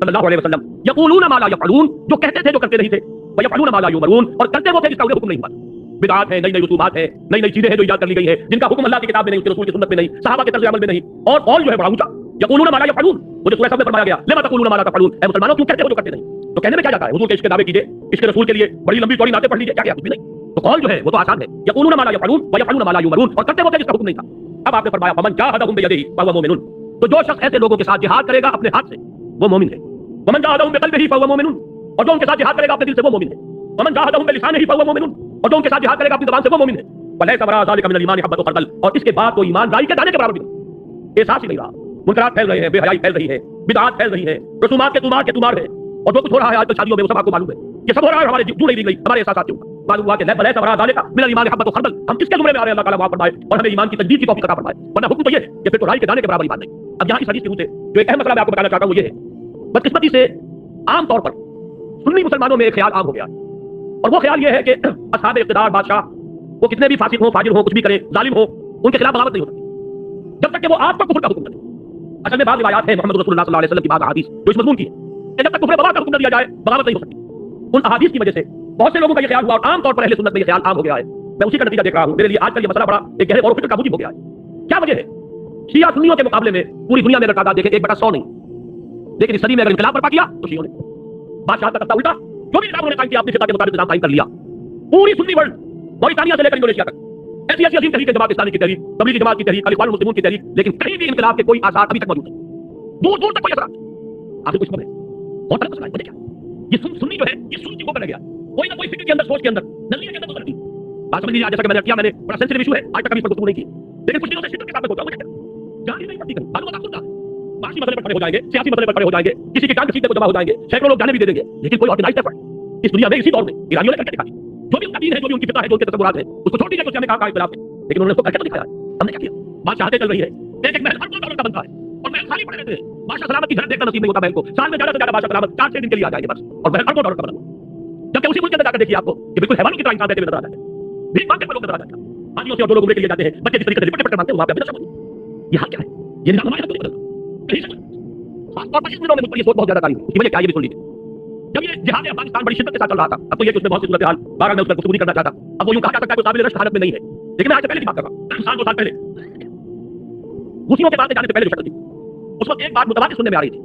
صلی اللہ علیہ وسلم یقولون ما لا یفعلون، جو کہتے تھے جو کرتے نہیں تھے، ویفعلون ما لا یؤمرون، اور کرتے وہ تھے جس کا انہیں حکم نہیں ہوا۔ بدعات ہیں، نئی نئی رسومات ہیں، نئی نئی چیزیں ہیں جو ایجاد کر لی گئی ہیں، جن کا حکم اللہ کی کتاب میں نہیں، اس کے رسول کی سنت میں نہیں، صحابہ کے طرز عمل میں نہیں، اور قول جو ہے بڑا اونچا، یقولون ما لا یفعلون، وہ جو سورہ سب میں فرمایا گیا لما تقولون ما لا تفعلون، اے مسلمانوں کیوں کہتے ہو جو کرتے نہیں؟ تو کہنے میں کیا جاتا ہے؟ حضور کے عشق کے دعوے کیجئے، عشق رسول کے لیے بڑی لمبی چوڑی نعتیں پڑھ لیجئے، کیا کچھ بھی نہیں۔ تو قول جو ہے وہ تو آسان ہے، یقولون ما لا یفعلون ویفعلون ما لا یؤمرون، اور کرتے وہ تھے جس کا حکم نہیں تھا۔ اب آپ نے فرمایا فمن جاہدہم بیدہ فہو مومن، تو جو شخص ایسے لوگوں کے ساتھ جہاد کرے گا اپنے ہاتھ سے وہ مومن ہے۔ ومن جاہدہم بقلبہ فہو مومن، اور جو ان کے ساتھ جہاد کرے گا اپنے دل سے وہ مومن ہے۔ ومن جاہدہم بلسانہ فہو مومن، اور جو ان کے ساتھ جہاد کرے گا اپنی زبان سے وہ مومن ہے۔ ولیس وراء ذلک من الایمان حبۃ خردل، اور اس کے بعد کوئی ایمان رائی کے دانے کے برابر بھی نہیں، احساس ہی نہیں رہا۔ منکرات پھیل رہے ہیں، بے حیائی پھیل رہی ہے، بدعات پھیل رہی ہیں، رسومات کے تمار ہے، اور جو کچھ ہو رہا ہے آج کل شادیوں میں وہ سب آپ کو معلوم ہے، یہ سب ہو رہا ہے ہمارے جو نہیں دی گئی ہمارے احساسات کے اوپر۔ معلوم ہوا کہ ولیس وراء ذلک من الایمان حبۃ خردل، ہم کس کے زمرے میں آ رہے ہیں؟ اللہ تعالیٰ معاف فرمائے اور ہمیں ایمان کی تجدید کی توفیق عطا فرمائے، ورنہ حکم تو یہ ہے کہ پھر تو رائی کے دانے کے برابر ایمان نہیں۔ اب یہاں اس حدیث کے روح سے جو ایک اہم مسئلہ میں آپ کو بتانا چاہتا ہوں وہ یہ ہے، بدقسمتی سے عام طور پر سنی مسلمانوں میں ایک خیال عام ہو گیا، اور وہ خیال یہ ہے کہ اصحاب اقتدار بادشاہ وہ کتنے بھی فاسق ہوں، فاجر ہوں، کچھ بھی کریں، ظالم ہوں، ان کے خلاف بغاوت نہیں ہو سکتی جب تک کہ وہ آپ پر کفر کا حکم نہ دیں۔ اصل میں بعض روایات ہیں محمد رسول اللہ صلی اللہ علیہ وسلم کی بعض احادیث جو اس مضمون کی ہے کہ جب تک کفر بواح کا حکم نہ دیا جائے بغاوت نہیں ہو سکتی۔ ان احادیث کی وجہ سے بہت سے لوگوں کا یہ خیال ہوا، اور عام طور پر اہل سنت میں یہ خیال عام ہو گیا ہے۔ میں اسی کا نتیجہ دیکھ رہا ہوں، میرے لیے آج کل یہ مسئلہ بڑا ایک گہرے غور و فکر کا موجب ہو گیا ہے۔ کیا وجہ ہے؟ شیعہ سنیوں کے مقابلے میں پوری دنیا میں اگر تعداد دیکھیں 1/100 نہیں، لیکن اس صدی میں اگر انقلاب برپا کیا تو شیعوں نے بادشاہ کا تختہ الٹا، جو بھی نظام انہوں نے قائم کیا اپنی فقہ کے مطابق نظام قائم کر لیا۔ پوری سنی ورلڈ موریتانیہ سے لے کر انڈونیشیا تک ایسی ایسی عظیم تحریک جماعت اسلامی کی تحریک، تبلیغی جماعت کی تحریک، اخوان المسلمون کی تحریک، لیکن کہیں بھی انقلاب کے کوئی آثار ابھی تک موجود نہیں، دور دور تک کوئی اثرات نہیں۔ آخر کچھ ہے بہت بڑا مسئلہ ہے، وجہ کیا؟ یہ سنی جو ہے یہ سنی کو کر گیا، کوئی نہ کوئی فکر کے اندر، سوچ کے اندر، نظریے کے اندر غلطی۔ بات سمجھ لیجیے، جیسا کہ میں نے کیا، میں نے بڑا سینسٹیو ایشو ہے، آج تک ابھی اس پر گفتگو نہیں کی، لیکن کچھ دنوں سے شدت کے ساتھ میں سوچا ہوں جان ہی نہیں پڑتی، معلومات آپ سنتا معاشی مسئلے پر کھڑے ہو جائیں گے، سیاسی مسئلے پر کھڑے ہو جائیں گے، کسی کی جان کسی کو جمع ہو جائیں گے، سینکڑوں لوگ جانے بھی دے دیں گے، لیکن کوئی آرگنائزڈ ایفرٹ اس دنیا میں اسی دور میں ایرانیوں نے کر کے دکھا دی۔ جو بھی ان کا دین ہے، جو بھی ان کی فقہ ہے، جو ان کے تصورات ہیں، اس کو چھوڑ دیجیے کہ ہمیں کہا اختلاف ہے، لیکن انہوں نے اس کو کر کے دکھایا۔ ہم نے کیا کیا؟ بادشاہتیں چل رہی ہے، ایک محل ہر ڈالر کا بنتا ہے اور محل خالی پڑے رہتے ہیں، بادشاہ سلامت کی گھر دیکھنا نصیب نہیں ہوتا محل کو، سال میں زیادہ سے زیادہ بادشاہ سلامت 4-6 دن کے لیے آ جائیں گے بس، اور محل ہر ڈالر کا بنا ہوا۔ جبکہ اسی ملک کے اندر جا کر دیکھیے آپ کو کہ بالکل حیوانوں کی طرح انسان رہتے ہوئے نظر آ جاتے ہیں، بھیک مانگتے ہوئے لوگ نظر آ جاتے ہیں، حاجیوں سے اور لوگ عمرے کے لیے جاتے ہیں، بچے جس طریقے سے لپٹ مانگتے ہیں وہاں پہ ابھی نشہ موجود۔ یہاں کیا ہے؟ یہ نظام ہمارے نہیں بدلتا کہیں سے، خاص طور پر اس دنوں میں مجھ پر یہ سوچ بہت زیادہ کاری ہے۔ اس کی وجہ کیا ہے یہ بھی سن لیجیے۔ جب یہ جہاد افغانستان بڑی شدت کے ساتھ چل رہا تھا، اب تو یہ کہ اس میں بہت سی صورتحال بہرحال میں اس پر گفتگو نہیں کرنا چاہتا، اب وہ یوں کہا جا سکتا ہے کہ قابل رشک حالت میں نہیں ہے، لیکن میں آج سے پہلے کی بات کر رہا ہوں، 7 سال پہلے روسیوں کے بعد جانے سے پہلے جو شکل تھی، اس وقت ایک بات متواتر سننے میں آ رہی تھی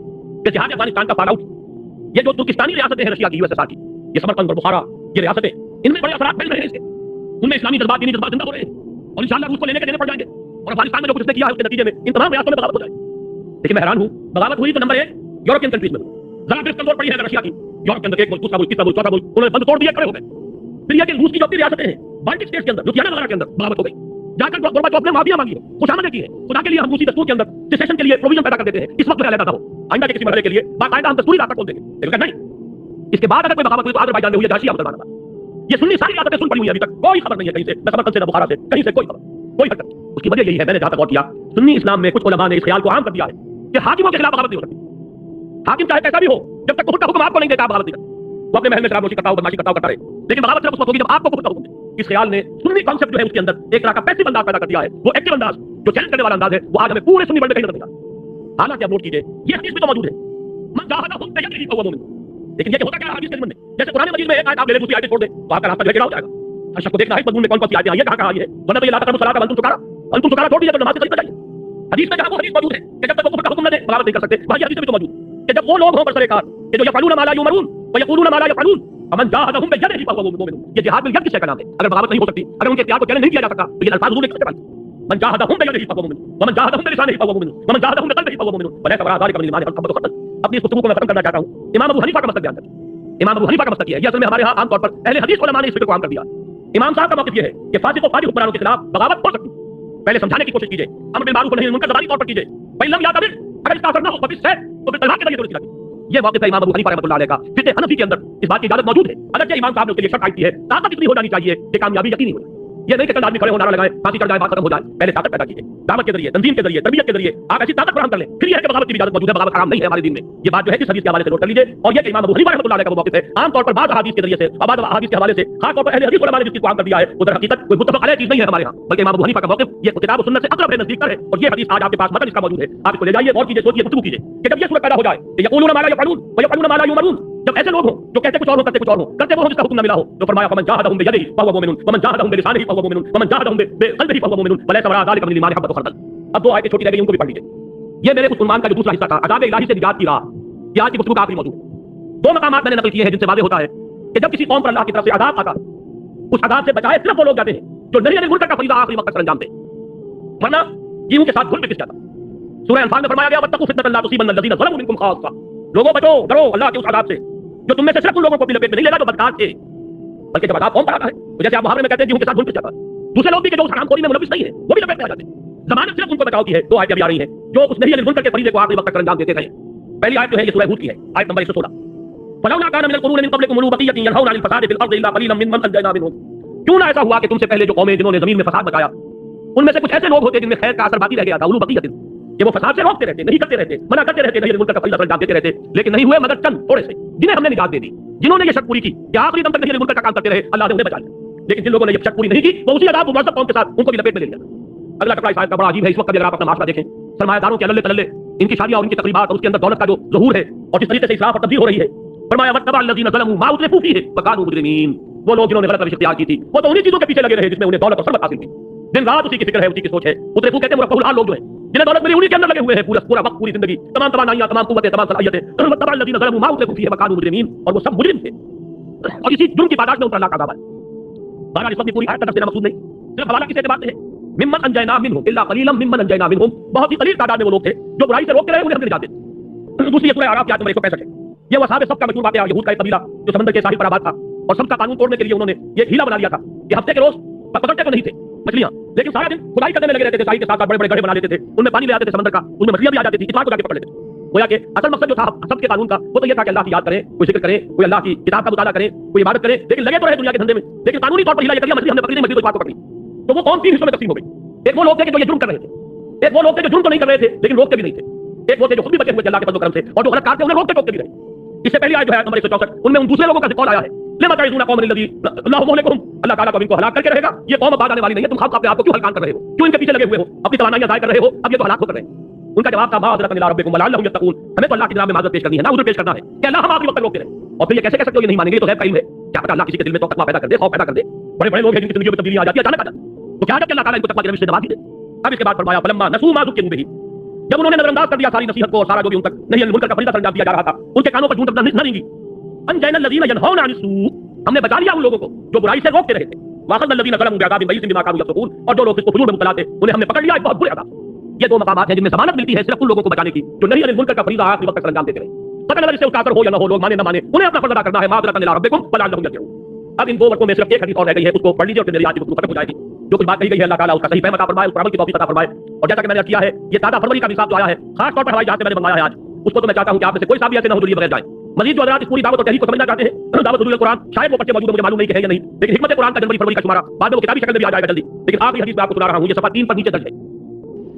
کہ جہاد افغانستان کا فال آؤٹ، یہ جو ترکستانی ریاستیں ہیں رشیا کی USSR کی، یہ سمرقند اور بخارا، یہ ریاستیں ان میں بڑے اثرات پھیل رہے ہیں، اس کے ان میں اسلامی جذبات، دینی جذبات زندہ ہو رہے ہیں، اور انشاءاللہ روس کو لینے کے دینے پڑ جائیں گے، اور افغانستان میں جو کچھ اس نے کیا ہے اس کے نتیجے میں ان تمام ریاستوں میں بغاوت ہو جائے گی۔ لیکن میں حیران ہوں، بغاوت ہوئی تو نمبر 1 یورپین کنٹریز میں ذرا گرفت کمزور پڑی ہے رشیا کی، یورپ کے اندر ایک ملک، دوسرا ملک، تیسرا ملک، چوتھا ملک، انہوں نے بند توڑ دیا، کھڑے ہو گئے۔ پھر یہ کہ روس کی جو اپنی ریاستیں ہیں بالٹک اسٹیٹس کے اندر، لوتھیانا وغیرہ کے اندر بغاوت ہو گئی، جا کر گورباچوف نے معافیا مانگی ہے، خوشامدیں کی ہے، خدا کے لیے ہم روسی دستور کے اندر سیسیشن کے لیے پروویژن پیدا کر دیتے ہیں، اس وقت میں علیحدہ ہو، آئندہ کے کسی مرحلے کے لیے باقاعدہ ہم دستوری رابطہ کھول دیں گے، لیکن نہیں، اس کے بعد اگر کوئی بغاوت ہوئی تو آذربائیجان میں ہوئی ہے، جہاں شیعہ مسلمان کا، یہ سنی ساری ریاستیں سن پڑی ہوئی ہیں، ابھی تک کوئی خبر نہیں ہے کہیں سے، نہ سمرقند سے نہ بخارا سے، کہیں سے کوئی خبر، کوئی حرکت۔ اس کی وجہ یہی ہے، میں نے جہاں تک غور کیا، سنی اسلام میں کچھ علماء نے اس خیال کو عام کر دیا ہے کہ حاکموں کے خلاف بغاوت نہیں ہو سکتی، حاکم چاہے کیسا بھی ہو، جب تک کفر کا حکم آپ کو نہیں دیتا آپ بغاوت نہیں کرتے، وہ اپنے محل میں شراب نوشی کرتا ہو، بدماشی کرتا ہو، کرتا رہے، لیکن بغاوت صرف اس وقت ہوگی جب آپ کو کفر کا حکم دے۔ اس خیال نے سنی کانسیپٹ جو ہے اس کے اندر ایک طرح کا پیسیو انداز پیدا کر دیا ہے، وہ ایکٹیو انداز جو چیلنج کرنے والا انداز ہے، وہ آج ہمیں پورے سنی ورلڈ میں کہیں نظر نہیں آتا۔ حالانکہ آپ نوٹ کیجیے یہ حدیث میں تو موجود ہے، من جاہدہم بیدہ فہو مومن، لیکن یہ کہ ہوتا کیا ہے حدیث کے ضمن میں، جیسے قرآن مجید میں ایک آیت آپ لے لیں، دوسری آیت چھوڑ دیں تو آپ کا راستہ جو ہے ٹیڑھا ہو جائے گا۔ ہر شخص کو دیکھنا ہے اس مضمون میں کون کون سی آیتیں آئی ہیں، کہاں کہاں آئی ہے، ورنہ تو یہ لا تقربوا الصلاۃ وانتم سکارا، انتم سکارا چھوڑ دیجیے تو نماز کے قریب نہ جائیے۔ حدیث میں جہاں وہ حدیث موجود ہے کہ جب تک وہ کفر کا حکم نہ دے بغاوت نہیں کر سکتے، وہی حدیث میں بھی تو موجود کہ جب وہ لوگ ہوں برسر کار کہ جو یفعلون ما لا یؤمرون ویقولون ما لا یفعلون فمن جاہدہم بیدہ فہو مومن، یہ جہاد بالید کس شے کا نام ہے؟ اگر بغاوت نہیں ہو سکتی، اگر ان کے اختیار کو چیلنج نہیں کیا جا سکتا تو یہ الفاظ حضور نے کیسے بتائے؟ من جاہدہم بیدہ فہو مومن ومن جاہدہم بلسانہ فہو مومن ومن جاہدہم بقلبہ فہو مومن ولیس وراء ذلک من الایمان حبۃ خردل۔ اپنی اس گفتگو کو میں ختم کرنا چاہتا ہوں، امام ابو حنیفہ کا مسلک بیان کریں۔ امام ابو حنیفہ کا مسلک یہ ہے، یہ اصل میں ہمارے ہاں عام طور پر اہل حدیث علماء نے اس فکر کو عام کر دیا۔ امام صاحب کا موقف یہ ہے کہ فاسق و فاجر حکمرانوں کے خلاف بغاوت ہو سکتی، پہلے سمجھانے کی کوشش کیجیے، امر بالمعروف و نہی عن المنکر زبانی طور پر کیجیے، فإن لم يعتبر، اگر اس کا اثر نہ ہو تو پھر تلوار کے ذریعے ضرور چلاکیے۔ یہ موقف ہے امام ابو حنیفہ رحمۃ اللہ علیہ کا۔ فقہ حنفی کے اندر اس بات کی اجازت موجود ہے، اگرچہ امام صاحب نے اس کے لیے شرط عائد کی ہے، طاقت اتنی ہو جانی چاہیے کہ کامیابی یقینی ہو جائے۔ یہ نہیں کہ چند آدمی کھڑے ہو نعرہ لگائیں پھانسی چڑھ جائے بات ختم ہو جائے. پہلے طاقت پیدا کیجیے دعوت کے ذریعے تنظیم کے ذریعے تربیت کے ذریعے آپ ایسی طاقت فراہم کر لیں. پھر یہ ہے کہ بغاوت کی اجازت موجود ہے. بغاوت حرام نہیں ہے ہمارے دین میں. یہ بات جو ہے اس حدیث کے حوالے سے نوٹ کر لیجیے. اور یہ کہ امام ابو حنیفہ رحمۃ اللہ علیہ کا وہ موقف ہے عام طور پر بعض احادیث کے ذریعے سے اور بعض احادیث کے حوالے سے خاص طور پر اہل حدیث علماء نے جس چیز کو عام کر دیا ہے وہ در حقیقت کوئی متفق علیہ چیز نہیں ہے ہمارے ہاں, بلکہ امام ابو حنیفہ کا موقف یہ کتاب و سنت سے اقرب ہے, نزدیک تر ہے. اور یہ حدیث آج آپ کے پاس متن اس کا موجود ہے. آپ اس کو لے جائیے اور کیجیے, سوچیے, گفتگو کیجیے کہ جب یہ صورت پیدا ہو جائے کہ یقولون ما لا یفعلون ویفعلون ما لا یؤمرون, جب ایسے لوگ ہوں جو کہتے کچھ اور ہو کرتے کچھ اور ہو, کرتے وہ ہو جس کا حکم نہ ملا ہو, تو فرمایا فمن جاهدهم بيده فهو مؤمن ومن جاهدهم بلسانه فهو مؤمن ومن جاهدهم بقلبه فهو مؤمن وليس وراء ذلك من الايمان حبة خردل. اب دو آیتیں چھوٹی رہ گئی, ان کو بھی پڑھ لیجیے. یہ میرے اس عنوان کا جو دوسرا حصہ تھا عذاب الہی سے نجات کی راہ, یہ آج کی گفتگو کا آخری موضوع ہے. دو مقامات میں نے نقل کیے ہیں جن سے واضح ہوتا ہے کہ جب کسی قوم پر اللہ کی طرف سے عذاب آتا اس عذاب سے بچائے صرف وہ لوگ جاتے ہیں جو نہیں علی منکر کا فریضہ آخری وقت تک انجام دیں, ورنہ گیہوں کے ساتھ گھل پہ پس جاتا. سورہ انفال میں فرمایا گیا واتقوا فتنة لا تصيبن الذين ظلموا منكم خاصة, لوگوں بچو ڈرو اللہ کے اس عذاب سے جو تم میں سے صرف ان لوگوں کو اپنی لپیٹ میں نہیں لینا جو بدکار تھے, بلکہ جب عذاب قوم پر آتا ہے تو جیسے آپ محاورے میں کہتے ہیں گیہوں کے ساتھ گھل پس جاتا ہے, دوسرے لوگ بھی کہ جو حرام خوری میں ملوث نہیں ہے وہ بھی لپیٹ میں آ جاتے ہیں. زمانت صرف ان کو بچاؤ کی ہے. دو آیتیں ابھی آ رہی ہیں جو اس نہیں علی منکر کے فریضے کو آخری وقت تک انجام دیتے رہے. پہلی آیت جو ہے یہ سورہ ہود کی ہے, آیت نمبر 116. فلولا كان من القرون من قبلكم اولو بقية ينهون عن الفساد في الارض الا قليلا ممن انجينا منهم, کیوں نہ ایسا ہوا کہ تم سے پہلے جو قومیں جنہوں نے زمین میں فساد مچایا ان میں سے کچھ ایسے لوگ ہوتے جن میں خیر کا اثر باقی رہ گیا تھا. اولو بقیہ کہ وہ فساد سے روکتے رہتے, نہیں کرتے رہتے, منع کرتے رہتے, نہیں ملک کا فریضہ انجام دیتے رہتے, لیکن نہیں ہوئے مگر چند تھوڑے سے جنہیں ہم نے نجات دے دی, جنہوں نے یہ شرط پوری کی کہ آخری دم تک نہیں ملک کا کام کرتے رہے, اللہ نے انہیں بچا لیا. لیکن جن لوگوں نے یہ شرط پوری نہیں کی وہ اسی عذاب مبارک قوم کے ساتھ ان کو بھی لپیٹ میں لے لیا. اگلا ٹکڑا اس آیت کا بڑا عجیب ہے. اس وقت اگر آپ اپنا معاشرہ دیکھیں, سرمایہ داروں کے اللہ تللے, ان کی شادیاں اور ان کی تقریبات اور اس کے اندر دولت کا جو ظہور ہے اور جس طریقے سے اسراف اور تبذیر ہو رہی ہے, فرمایا واتبع الذین ظلموا ما اترفوا فیہ وکانوا مجرمین, وہ لوگ جنہوں نے غلط روش اختیار کی تھی وہ تو انہی چیزوں کے پیچھے لگے رہے جس میں انہیں دولت اور ثروت حاصل تھی. دن رات اسی کی فکر ہے, اسی کی سوچ ہے. اترفوا کہتے ہیں مرفوع الحال لوگ جو ہیں جنہیں دولت ملی انہی کے اندر لگے ہوئے ہیں پورا وقت, پوری زندگی, تمام توانائیاں, تمام قوتیں, تمام صلاحیتیں. واتبع الذین ظلموا ما اترفوا فیہ وکانوا مجرمین, اور وہ سب مجرم تھے اور اسی جرم کی پاداش میں ان پر اللہ کا عذاب ہے. بہرحال اس وقت پوری آیت کا تفسیر مقصود نہیں, صرف حوالہ کس اعتبار سے ہے ممن انجینا منہم الا قلیلا ممن انجینا منہم, بہت ہی قلیل تعداد میں وہ لوگ تھے جو برائی سے روکتے رہے, انہیں ہم نے نجات دی. دوسری سورہ اعراف کی آیت نمبر 165 ہے. یہ وہ صاحب سب کا مشہور واقعہ, یہود کا ایک قبیلہ جو سمندر کے ساحل پر آباد تھا اور سب کا قانون توڑنے کے لیے انہوں نے یہ ہیلا بنا لیا تھا کہ ہفتے کے روز پکڑتے تو نہیں تھے مچھلیاں, لیکن سارا دن کھدائی کرنے میں لگے رہتے تھے. ساحل کے ساتھ بڑے بڑے گڑھے بنا لیتے تھے, ان میں پانی لے آتے تھے سمندر کا, ان میں مچھلیاں بھی آ جاتی تھی, اتوار کو جا کے پکڑ لیتے. گویا کہ اصل مقصد جو تھا سب کے قانون کا وہ تو یہ تھا کہ اللہ کی یاد کریں, کوئی ذکر کریں, کوئی اللہ کی کتاب کا مطالعہ کریں, کوئی عبادت کریں, لیکن لگے تو رہے دنیا کے دھندے میں. لیکن قانونی طور پر ہیلا یہ کر لیا, مچھلی ہم نے پکڑی نہیں, مچھلی کو اتوار کو پکڑی. تو وہ قوم 3 حصوں میں تقسیم ہو گئی. ایک وہ لوگ تھے کہ جو یہ جرم کر رہے تھے, ایک وہ لوگ تھے جو جرم تو نہیں کر رہے تھے لیکن روکتے بھی نہیں تھے, ایک وہ تھے جو خود بھی بچے ہوئے تھے اللہ کے فضل و کرم سے, اور جو غلط کار تھے انہیں روکتے ٹوکتے بھی رہے. اس سے پہلی آیت جو ہے نمبر 164, ان میں ان دوسرے لوگوں کا ذکر آیا ہے لما تعظون قوما الذین اللہ مہلکہم, اللہ تعالیٰ کو ان کو ہلاک کر کے رہے گا. یہ قوم بعد آنے والی نہیں ہے, تم خود اپنے آپ کو کیوں ہلکان کر رہے ہو, کیوں ان کے پیچھے لگے ہوئے ہو, اپنی توانائیاں ضائع کر رہے ہو, اب یہ تو ہلاک ہو کر رہے ہیں. ان کا جواب تھا معذرۃ الی ربکم ولعلہم یتقون, ہمیں تو اللہ کی جناب میں معذرت پیش کرنی ہے, نہ عذر پیش کرنا ہے کہ اللہ ہم آخری وقت تک روکتے رہے. اور پھر یہ کیسے کہہ سکتے ہو یہ نہیں مانیں گے, یہ تو غیب کا علم ہے. کیا پتہ اللہ کسی کے دل میں تو تقویٰ پیدا کر دے, خوف پیدا کر دے. بڑے بڑے لوگ ہیں جن کی زندگیوں میں تبدیلی آ جاتی ہے اچانک آ جاتی ہے, تو کیا کہ اللہ تعالیٰ ان کو تقویٰ کی روش سے نوازی دے. اب اس کے بعد فرمایا فلما نسوا ما ذکروا به, جب انہوں نے نظر انداز کر دیا ساری نصیحت کو اور سارا جو بھی ان تک نہیں المنکر کا فریضہ سر انجام دیا جا رہا تھا, ان کے کانوں پر جھوٹ نہ رہیں گی. انجینا الذین ینہون عن السوء, ہم نے بچا لیا ان لوگوں کو جو برائی سے روکتے رہے تھے. واخذنا الذین ظلموا بعذاب بئیس بما كانوا یفسقون, اور جو لوگ اس کو فجور میں مبتلا تھے انہیں ہم نے پکڑ لیا ایک بہت برے عذاب. یہ دو مقامات ہیں جن میں ضمانت ملتی ہے صرف ان لوگوں کو بچانے کی جو نہیں المنکر کا فریضہ آخری وقت تک انجام دیتے رہے. پتہ نہ اس سے اثر ہو یا نہ ہو, لوگ مانے نہ مانے, انہیں اپنا فرض ادا کرنا ہے. معذرۃ الی ربکم ولعلہم یرجعون. اب ان دو ورقوں میں صرف ایک حدیث اور رہ گئی ہے, اس کو پڑھ لیجیے اور پھر میری آج کی گفتگو ختم ہو جائے گی. جو کچھ بات کہی گئی ہے اللہ تعالیٰ اس کا صحیح فہم عطا فرمائے, اس پر عمل کی توفیق عطا فرمائے. اور جیسا کہ میں نے کیا ہے یہ 14 فروری کا حساب جو آیا ہے خاص طور پر ہوائی جہاز سے میں نے منگوایا ہے آج, اس کو تو میں چاہتا ہوں کہ آپ میں سے کوئی صاحب ایسے نہ ہو جو یہ بغیر جائیں. مزید جو حضرات اس پوری دعوت اور تحریک کو سمجھنا چاہتے ہیں, دعوت حضور قرآن شاید وہ بچے موجود ہیں, مجھے معلوم نہیں کہ ہے یا نہیں, لیکن حکمت قرآن کا جنوری فروری کا شمارہ بعد میں وہ کتابی شکل میں بھی آ جائے گا جلدی. لیکن آخری حدیث میں آپ کو سنا رہا ہوں, یہ صفحہ 3 پر نیچے درج ہے.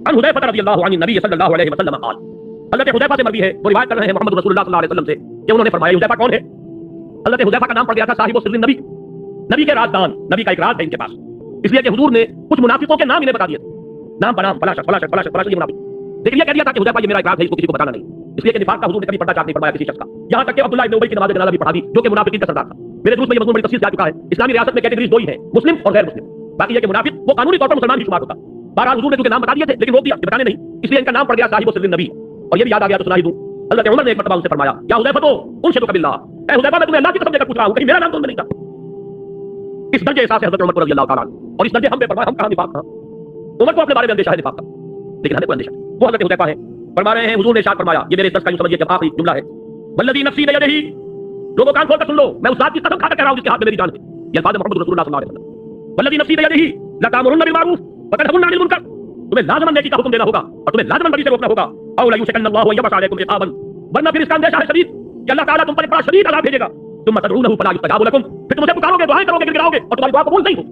عن حذیفہ رضی اللہ عنہ النبی صلی اللہ علیہ وسلم قال, حضرت حذیفہ سے مروی ہے, وہ روایت کر رہے ہیں محمد رسول اللہ صلی اللہ علیہ وسلم سے کہ انہوں نے فرمایا. حذیفہ کون ہے؟ حضرت حذیفہ کا نام پڑ گیا تھا صاحب سر النبی, نبی کے رازدان, نبی کا ایک راز ہے ان کے پاس, اس لیے کہ حضور نے کچھ منافقوں کے نام انہیں بتا دیے تھے, نام بنام فلاں شخص فلاں شخص فلاں شخص فلاں شخص, یہ منافق. لیکن یہ کہہ دیا تھا کہ حذیفہ یہ میرا ایک راز ہے, اس کو کسی کو بتانا نہیں, اس لیے کہ نفاق کا حضور نے کبھی پردہ چاک نہیں فرمایا کسی شخص کا. یہاں تک کہ عبداللہ ابن ابی کی نماز جنازہ بھی پڑھا دی جو کہ منافقین کا سردار تھا. میرے دوست میں یہ مضمون بڑی تفصیل سے آ چکا ہے. اسلامی ریاست میں کیٹیگریز 2 ہی ہیں, مسلم اور غیر مسلم. باقی یہ کہ منافق وہ قانونی طور پر مسلمان بھی شمار ہوتا. بہرحال حضور نے چونکہ نام بتا دیے تھے لیکن روک دیا بتانے نہیں, اس لیے ان کا نام پڑ گیا صاحب سر النبی. اور یہ بھی یاد آ گیا تو سنا ہی دوں, حضرت عمر نے ایک مرتبہ ان سے فرمایا یا حذیفہ تو انشدک باللہ, اے حذیفہ میں تمہیں اللہ کی قسم دے کر پوچھ رہا ہوں کہیں میرا نام تو نہیں تھا. اس درجے احساس ہے حضرت عمر رضی اللہ تعالیٰ عنہ, اور اس درجے ہم پہ فرمایا ہم کہاں نفاق تھا. عمر کو اپنے بارے میں اندیشہ ہے نفاق کا, لیکن ہمیں کوئی اندیشہ نہیں. وہ حضرت حذیفہ ہیں, فرما رہے ہیں حضور نے ارشاد فرمایا, یہ میرے درس کا یوں سمجھیے جب آخری جملہ ہے, والذی نفسی بیدہ, لوگوں کان کھول کر سن لو, میں اس ذات کی قسم کھا کر کہہ رہا ہوں جس کے ہاتھ میں میری جان ہے. یہ الفاظ محمد رسول اللہ صلی اللہ علیہ وسلم. والذی نفسی بیدہ لتأمرن بالمعروف وتنهون عن المنکر, تمہیں لازماً نیکی کا حکم دینا ہوگا اور تمہیں لازماً بدی سے روکنا ہوگا. او لیوشکن اللہ ان یبعث علیکم عقابا, ورنہ پھر اس کا اندیشہ ہے شدید کہ اللہ تعالیٰ تم پر ایک بڑا شدید عذاب بھیجے گا. ثم تدعونه فلا يستجاب لكم, پھر تم اسے پکارو گے, دعائیں کرو گے, گڑگڑاؤ گے اور تمہاری دعا قبول نہیں ہوگی.